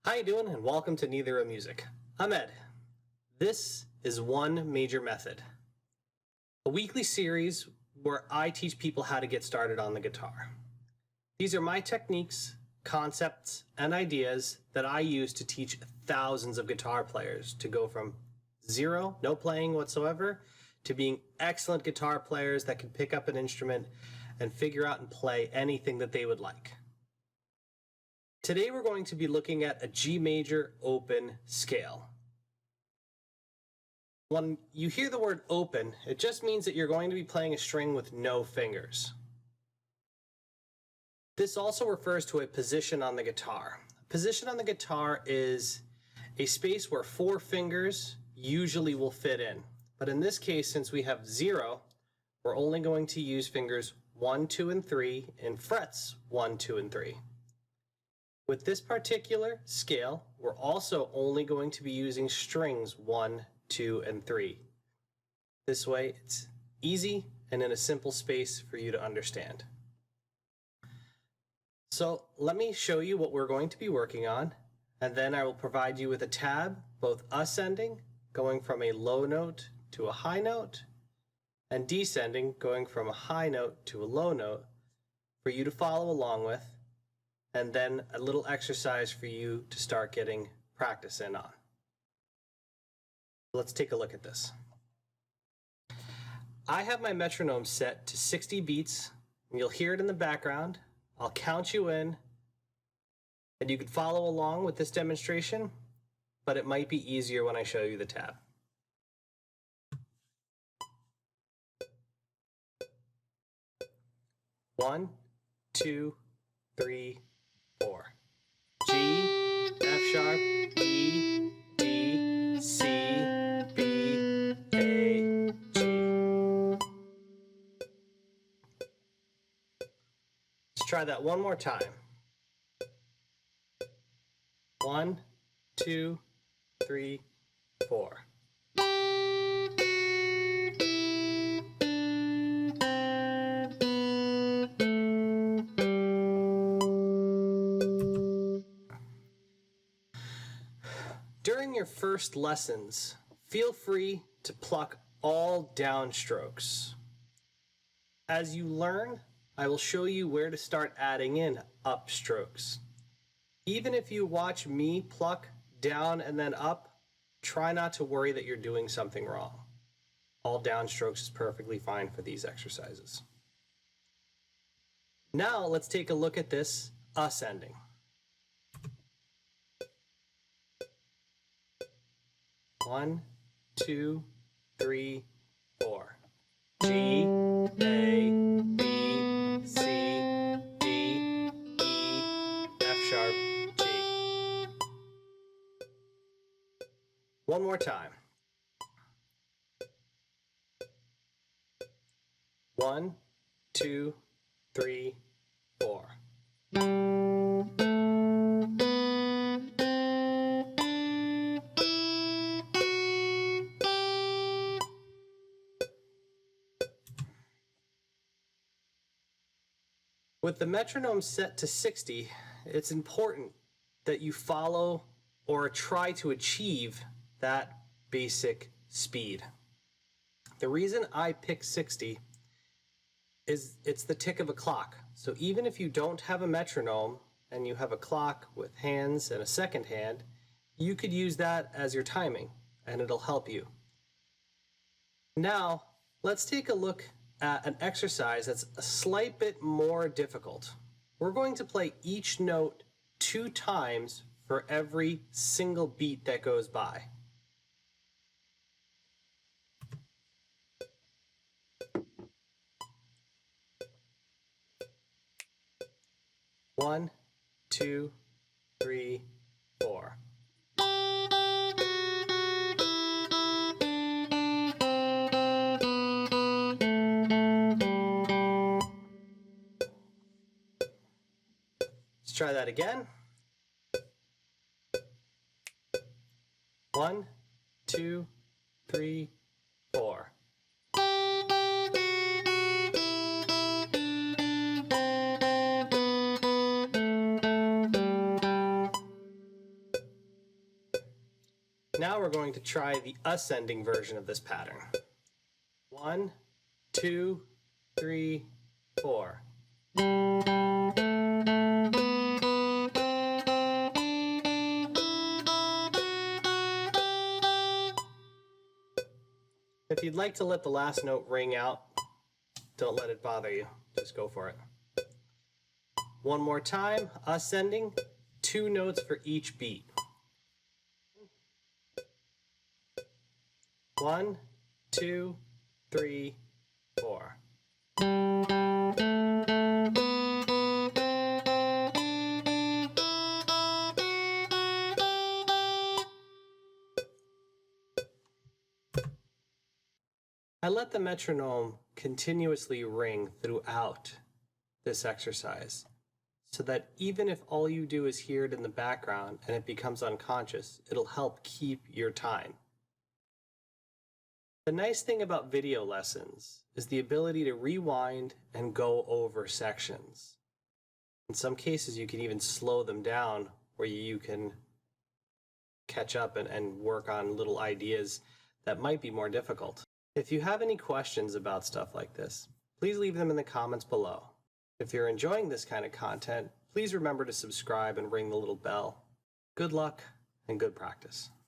How you doing, and welcome to Neither of Music. I'm Ed. This is One Major Method, a weekly series where I teach people how to get started on the guitar. These are my techniques, concepts, and ideas that I use to teach thousands of guitar players to go from zero, no playing whatsoever, to being excellent guitar players that can pick up an instrument and figure out and play anything that they would like. Today we're going to be looking at a G major open scale. When you hear the word open, it just means that you're going to be playing a string with no fingers. This also refers to a position on the guitar. A position on the guitar is a space where 4 fingers usually will fit in. But in this case, since we have 0, we're only going to use fingers 1, 2, and 3 in frets 1, 2, and 3. With this particular scale, we're also only going to be using strings 1, 2, and 3. This way, it's easy and in a simple space for you to understand. So let me show you what we're going to be working on, and then I will provide you with a tab, both ascending, going from a low note to a high note, and descending, going from a high note to a low note, for you to follow along with, and then a little exercise for you to start getting practice in on. Let's take a look at this. I have my metronome set to 60 beats, and you'll hear it in the background. I'll count you in, and you can follow along with this demonstration, but it might be easier when I show you the tab. One, 2, 3, 4. G, F sharp, E, D, C, B, A, G. Let's try that one more time. 1, 2, 3, 4. During your first lessons, feel free to pluck all downstrokes. As you learn, I will show you where to start adding in upstrokes. Even if you watch me pluck down and then up, try not to worry that you're doing something wrong. All downstrokes is perfectly fine for these exercises. Now let's take a look at this ascending. 1, 2, 3, 4. G, A, B, C, D, E, F sharp, G. One more time. 1, 2, 3, 4. With the metronome set to 60, it's important that you follow or try to achieve that basic speed. The reason I pick 60 is it's the tick of a clock. So even if you don't have a metronome and you have a clock with hands and a second hand, you could use that as your timing and it'll help you. Now, let's take a look at an exercise that's a slight bit more difficult. We're going to play each note 2 times for every single beat that goes by. One, 2, 3, 4. Let's try that again. 1, 2, 3, 4. Now we're going to try the ascending version of this pattern. 1, 2, 3, 4. If you'd like to let the last note ring out, don't let it bother you. Just go for it. One more time, ascending, 2 notes for each beat. 1, 2, 3, 4. I let the metronome continuously ring throughout this exercise so that even if all you do is hear it in the background and it becomes unconscious, it'll help keep your time. The nice thing about video lessons is the ability to rewind and go over sections. In some cases, you can even slow them down where you can catch up and work on little ideas that might be more difficult. If you have any questions about stuff like this, please leave them in the comments below. If you're enjoying this kind of content, please remember to subscribe and ring the little bell. Good luck and good practice.